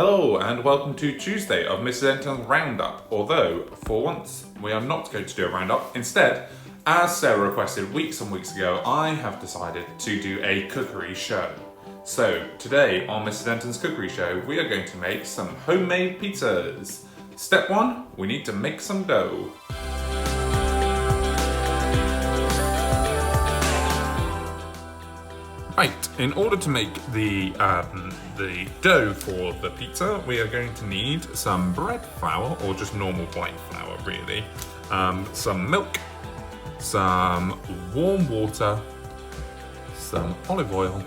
Hello and welcome to Tuesday of Mrs. Enton's Roundup, although for once we are not going to do a roundup. Instead, as Sarah requested weeks and weeks ago, I have decided to do a cookery show. So today on Mrs. Enton's Cookery Show, we are going to make some homemade pizzas. Step 1, we need to make some dough. Right, in order to make the dough for the pizza, we are going to need some bread flour, or just normal white flour really, some milk, some warm water, some olive oil,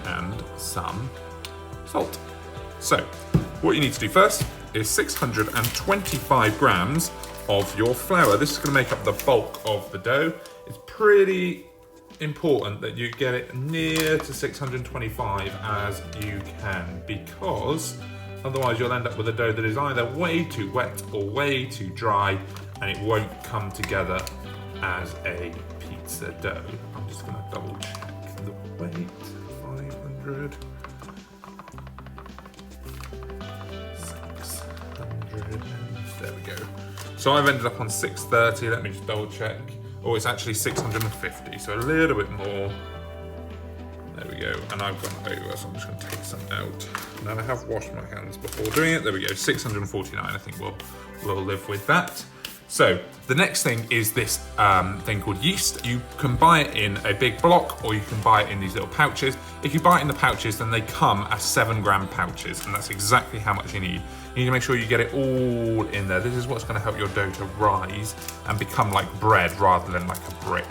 and some salt. So, what you need to do first is 625 grams of your flour. This is going to make up the bulk of the dough. It's pretty important that you get it near to 625 as you can, because otherwise you'll end up with a dough that is either way too wet or way too dry and it won't come together as a pizza dough. I'm just going to double check the weight. 500, 600, there we go. So I've ended up on 630. Let me just double check. Oh, it's actually 650, so a little bit more. There we go, and I've gone over, so I'm just going to take some out. Now I have washed my hands before doing it. There we go, 649. I think we'll live with that. So the next thing is this thing called yeast. You can buy it in a big block, or you can buy it in these little pouches. If you buy it in the pouches, then they come as 7-gram pouches, and that's exactly how much you need. You need to make sure you get it all in there. This is what's going to help your dough to rise and become like bread rather than like a brick.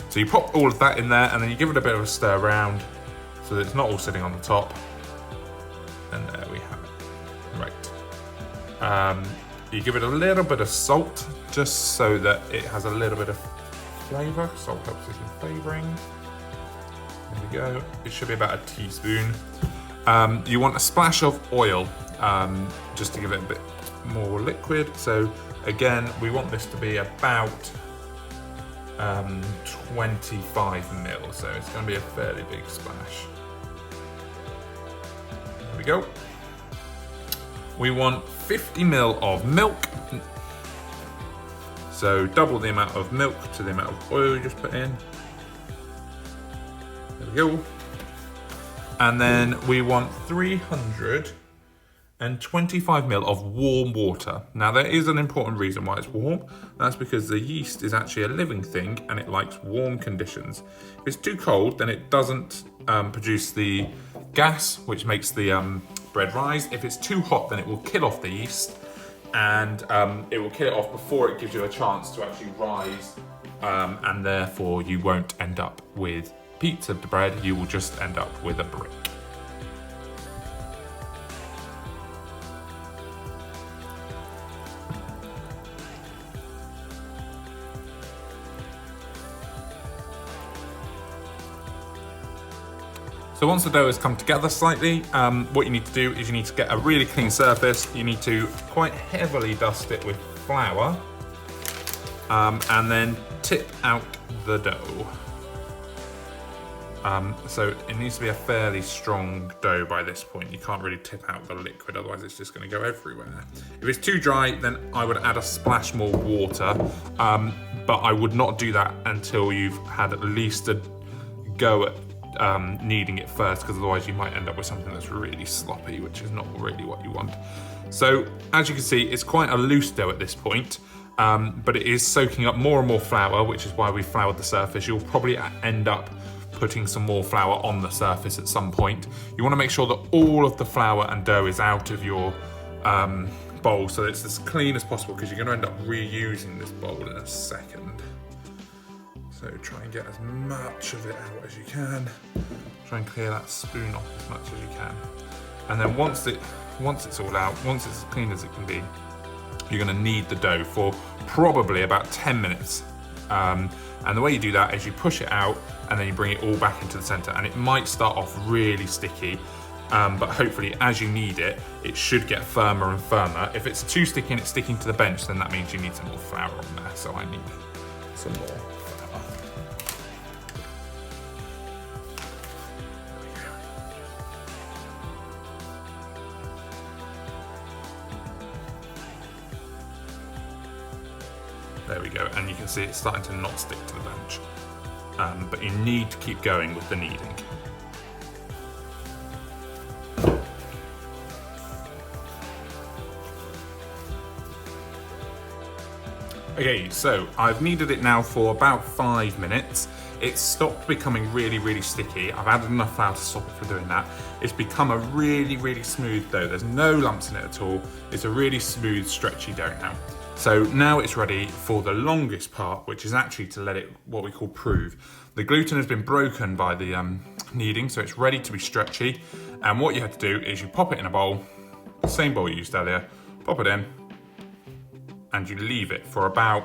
So you pop all of that in there, and then you give it a bit of a stir around so that it's not all sitting on the top. And there we have it. Right. You give it a little bit of salt, just so that it has a little bit of flavour. Salt helps with your flavouring. There we go. It should be about a teaspoon. You want a splash of oil, just to give it a bit more liquid. So again, we want this to be about 25 mil. So it's going to be a fairly big splash. There we go. We want 50 ml of milk. So double the amount of milk to the amount of oil you just put in. There we go. And then we want 325 ml of warm water. Now there is an important reason why it's warm. That's because the yeast is actually a living thing and it likes warm conditions. If it's too cold, then it doesn't produce the gas, which makes the bread rise. If it's too hot, then it will kill off the yeast, and it will kill it off before it gives you a chance to actually rise, and therefore you won't end up with pizza bread, you will just end up with a brick. So once the dough has come together slightly, what you need to do is you need to get a really clean surface. You need to quite heavily dust it with flour, and then tip out the dough. So it needs to be a fairly strong dough by this point. You can't really tip out the liquid, otherwise it's just going to go everywhere. If it's too dry, then I would add a splash more water, but I would not do that until you've had at least a go at kneading it first, because otherwise you might end up with something that's really sloppy, which is not really what you want. So as you can see, it's quite a loose dough at this point, but it is soaking up more and more flour, which is why we floured the surface. You'll probably end up putting some more flour on the surface at some point. You want to make sure that all of the flour and dough is out of your bowl, so that it's as clean as possible, because you're going to end up reusing this bowl in a second. So try and get as much of it out as you can. Try and clear that spoon off as much as you can. And then once it's all out, once it's as clean as it can be, you're going to knead the dough for probably about 10 minutes. And the way you do that is you push it out and then you bring it all back into the center. And it might start off really sticky, but hopefully as you knead it, it should get firmer and firmer. If it's too sticky and it's sticking to the bench, then that means you need some more flour on there. So I need some more flour. There we go, and you can see it's starting to not stick to the bench. But you need to keep going with the kneading. Okay, so I've kneaded it now for about 5 minutes. It's stopped becoming really, really sticky. I've added enough flour to stop it from doing that. It's become a really, really smooth dough. There's no lumps in it at all. It's a really smooth, stretchy dough now. So now it's ready for the longest part, which is actually to let it, what we call prove. The gluten has been broken by the kneading, so it's ready to be stretchy. And what you have to do is you pop it in a bowl, the same bowl you used earlier, pop it in, and you leave it for about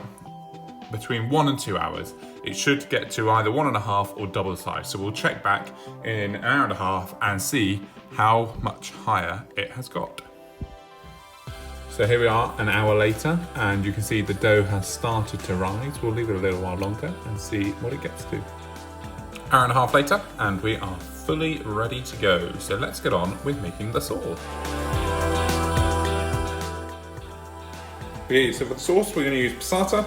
between 1 and 2 hours. It should get to either 1.5 or double the size. So we'll check back in an hour and a half and see how much higher it has got. So here we are an hour later, and you can see the dough has started to rise. We'll leave it a little while longer and see what it gets to. Hour and a half later, and we are fully ready to go. So let's get on with making the sauce. Okay, so for the sauce, we're going to use passata,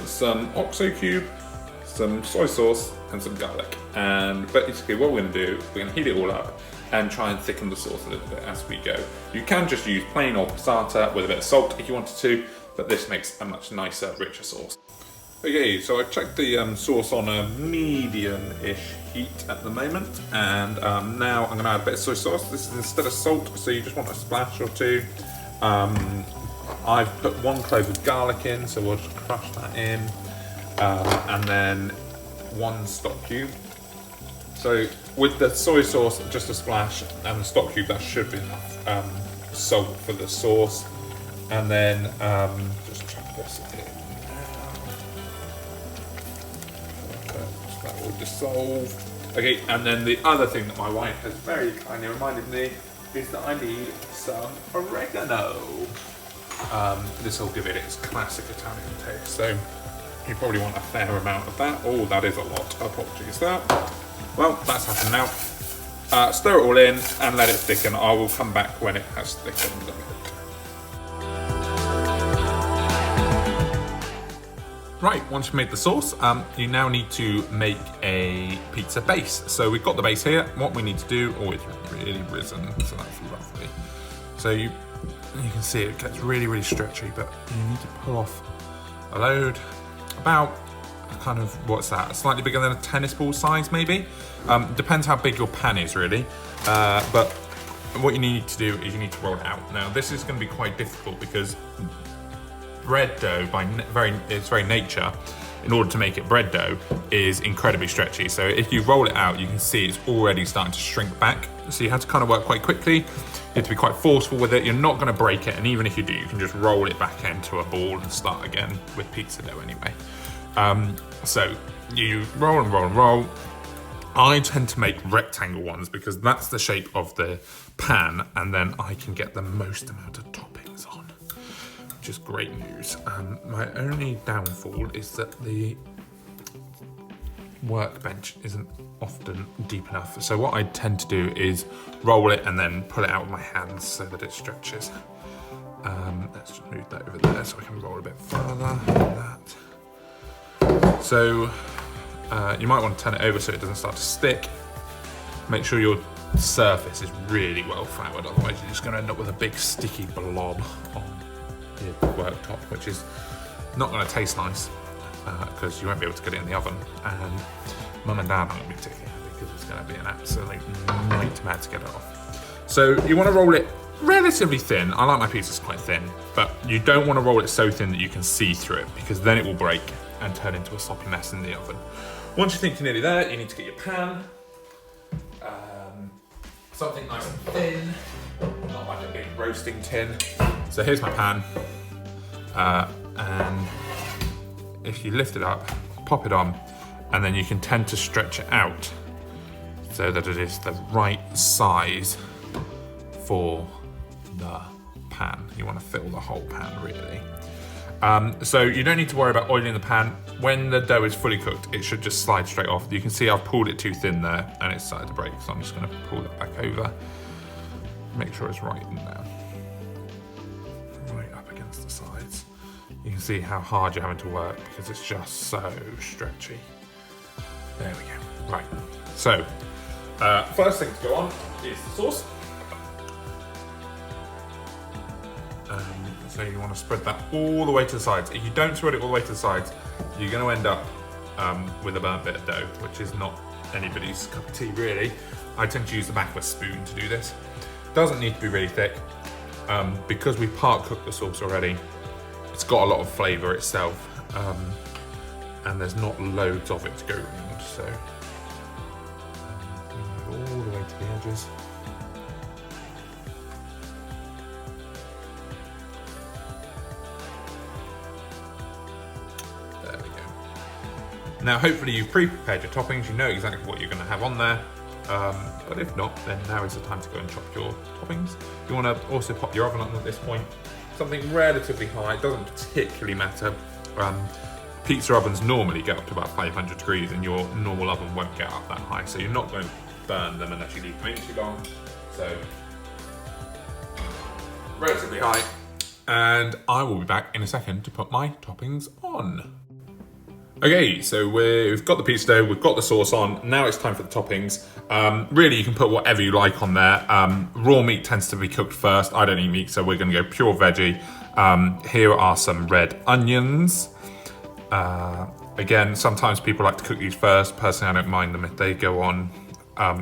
some OXO cube, some soy sauce, and some garlic. And basically what we're going to do, we're going to heat it all up and try and thicken the sauce a little bit as we go. You can just use plain old passata with a bit of salt if you wanted to, but this makes a much nicer, richer sauce. Okay, so I've checked the sauce on a medium-ish heat at the moment, and now I'm going to add a bit of soy sauce. This is instead of salt, so you just want a splash or two. I've put 1 clove of garlic in, so we'll just crush that in, and then 1 stock cube. So with the soy sauce, just a splash, and the stock cube, that should be enough salt for the sauce. And then just chuck this in. That will dissolve. Okay, and then the other thing that my wife has very kindly reminded me is that I need some oregano. This will give it its classic Italian taste. So you probably want a fair amount of that. Oh, that is a lot. Apologies there. Well, that's happened now. Stir it all in and let it thicken. I will come back when it has thickened a bit. Right, once you've made the sauce, you now need to make a pizza base. So we've got the base here. What we need to do, oh, it's really risen, so that's lovely. So you can see it gets really, really stretchy, but you need to pull off a load, about kind of, what's that, slightly bigger than a tennis ball size maybe. Depends how big your pan is really, but what you need to do is you need to roll it out. Now this is going to be quite difficult because bread dough, by its very nature, in order to make it bread dough, is incredibly stretchy. So if you roll it out, you can see it's already starting to shrink back. So you have to kind of work quite quickly. You have to be quite forceful with it. You're not going to break it, and even if you do, you can just roll it back into a ball and start again with pizza dough anyway. So you roll and roll and roll. I tend to make rectangle ones because that's the shape of the pan, and then I can get the most amount of toppings on, which is great news. My only downfall is that the workbench isn't often deep enough. So what I tend to do is roll it and then pull it out with my hands so that it stretches. Let's just move that over there so I can roll a bit further than that. So you might want to turn it over so it doesn't start to stick. Make sure your surface is really well floured, otherwise you're just going to end up with a big sticky blob on your worktop, which is not going to taste nice because you won't be able to get it in the oven, and Mum and Dad aren't going to be particularly happy because it's going to be an absolute nightmare to get it off. So you want to roll it relatively thin. I like my pizzas quite thin, but you don't want to roll it so thin that you can see through it, because then it will break and turn into a sloppy mess in the oven. Once you think you're nearly there, you need to get your pan. Something nice and thin, not like a big roasting tin. So here's my pan, and if you lift it up, pop it on, and then you can tend to stretch it out so that it is the right size for the pan. You want to fill the whole pan really. So you don't need to worry about oiling the pan. When the dough is fully cooked, it should just slide straight off. You can see I've pulled it too thin there and it's started to break, so I'm just going to pull it back over. Make sure it's right in there. Right up against the sides. you can see how hard you're having to work because it's just so stretchy. There we go. Right, so first thing to go on is the sauce. So you want to spread that all the way to the sides. If you don't spread it all the way to the sides, you're going to end up with a burnt bit of dough, which is not anybody's cup of tea really. I tend to use the back of a spoon to do this. Doesn't need to be really thick. Because we part cooked the sauce already, it's got a lot of flavour itself, and there's not loads of it to go around, so all the way to the edges. There we go. Now hopefully you've pre-prepared your toppings, you know exactly what you're going to have on there. But if not, then now is the time to go and chop your toppings. You want to also pop your oven on at this point. Something relatively high, it doesn't particularly matter. Pizza ovens normally get up to about 500 degrees and your normal oven won't get up that high, so you're not going to burn them unless you leave them in too long. So, relatively high. And I will be back in a second to put my toppings on. Okay, so we've got the pizza dough, we've got the sauce on, now it's time for the toppings. Really, you can put whatever you like on there. Raw meat tends to be cooked first. I don't eat meat, so we're gonna go pure veggie. Here are some red onions. Again, sometimes people like to cook these first. Personally, I don't mind them if they go on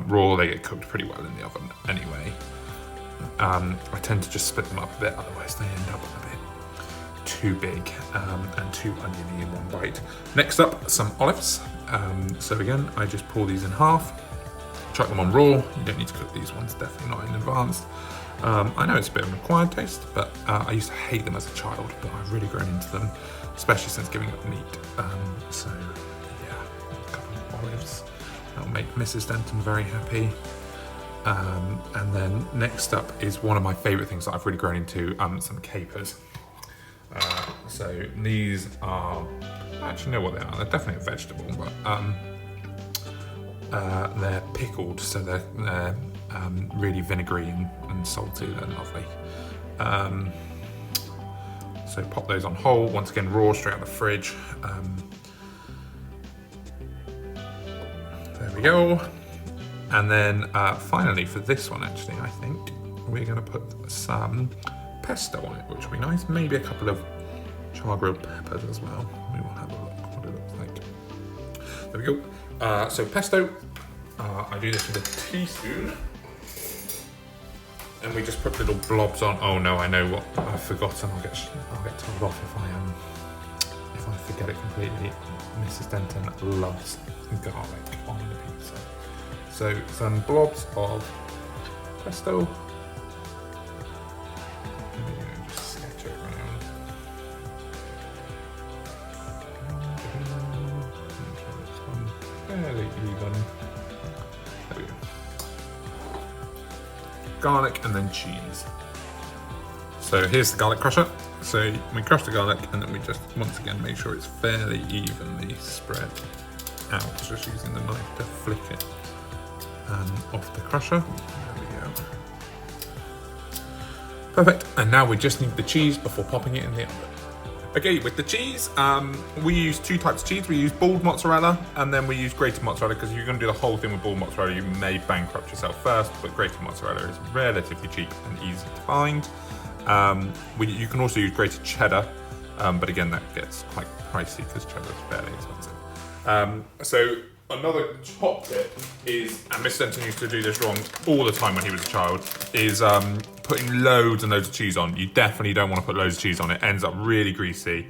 raw, they get cooked pretty well in the oven anyway. I tend to just split them up a bit, otherwise they end up a bit too big and too oniony in one bite. Next up, some olives. So again, I just pull these in half, chuck them on raw. You don't need to cook these ones, definitely not in advance. I know it's a bit of an acquired taste, but I used to hate them as a child, but I've really grown into them, especially since giving up meat. So yeah, a couple of olives. That'll make Mrs. Denton very happy. And then next up is one of my favourite things that I've really grown into, some capers. So these are, I actually know what they are, they're definitely a vegetable, but they're pickled, so they're really vinegary and salty, they're lovely. So pop those on whole, once again raw, straight out of the fridge. There we go. And then finally for this one actually, I think we're gonna put some pesto on it, which will be nice. Maybe a couple of char grilled peppers as well. We will have a look what it looks like. There we go. So pesto, I do this with a teaspoon. And we just put little blobs on. Oh no, I know what I've forgotten. I'll get told off if I forget it completely. Mrs. Denton loves garlic on the pizza. So some blobs of pesto. Just sketch it around. This one fairly even. There we go. Garlic and then cheese. So here's the garlic crusher. So we crush the garlic and then we just once again make sure it's fairly evenly spread out, just using the knife to flick it off the crusher. There we go. Perfect. And now we just need the cheese before popping it in the oven. Okay, with the cheese, we use two types of cheese. We use bald mozzarella and then we use grated mozzarella, because if you're going to do the whole thing with bald mozzarella, you may bankrupt yourself first, but grated mozzarella is relatively cheap and easy to find. You can also use grated cheddar, but again, that gets quite pricey because cheddar is fairly expensive. So another top tip is, and Miss Denton used to do this wrong all the time when he was a child, is putting loads and loads of cheese on. You definitely don't want to put loads of cheese on. It ends up really greasy.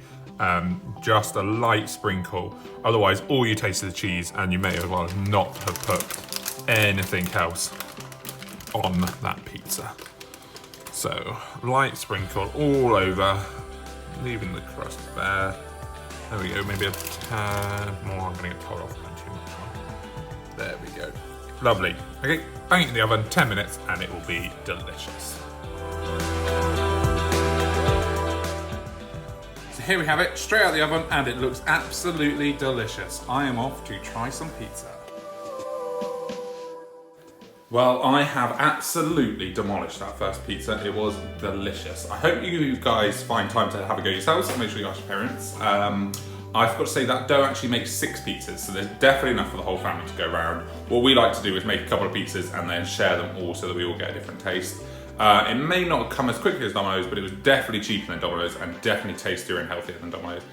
Just a light sprinkle. Otherwise, all you taste is the cheese, and you may as well not have put anything else on that pizza. So, light sprinkle all over, leaving the crust there. There we go, maybe a tad more. I'm gonna get told off by too much on. There we go. Lovely. Okay, bang it in the oven, 10 minutes, and it will be delicious. So here we have it, straight out of the oven, and it looks absolutely delicious. I am off to try some pizza. Well, I have absolutely demolished that first pizza. It was delicious. I hope you guys find time to have a go yourselves. Make sure you ask your parents. I forgot to say that dough actually makes 6 pizzas, so there's definitely enough for the whole family to go around. What we like to do is make a couple of pizzas and then share them all so that we all get a different taste. It may not come as quickly as Domino's, but it was definitely cheaper than Domino's and definitely tastier and healthier than Domino's.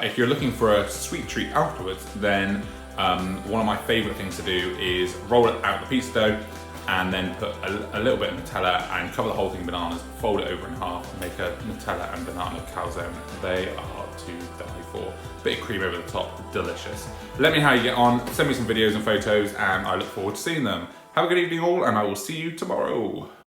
If you're looking for a sweet treat afterwards, then one of my favourite things to do is roll it out the pizza dough and then put a little bit of Nutella and cover the whole thing in bananas, fold it over in half and make a Nutella and banana calzone. They are to die for. Bit of cream over the top, delicious. Let me know how you get on, send me some videos and photos, and I look forward to seeing them. Have a good evening all, and I will see you tomorrow.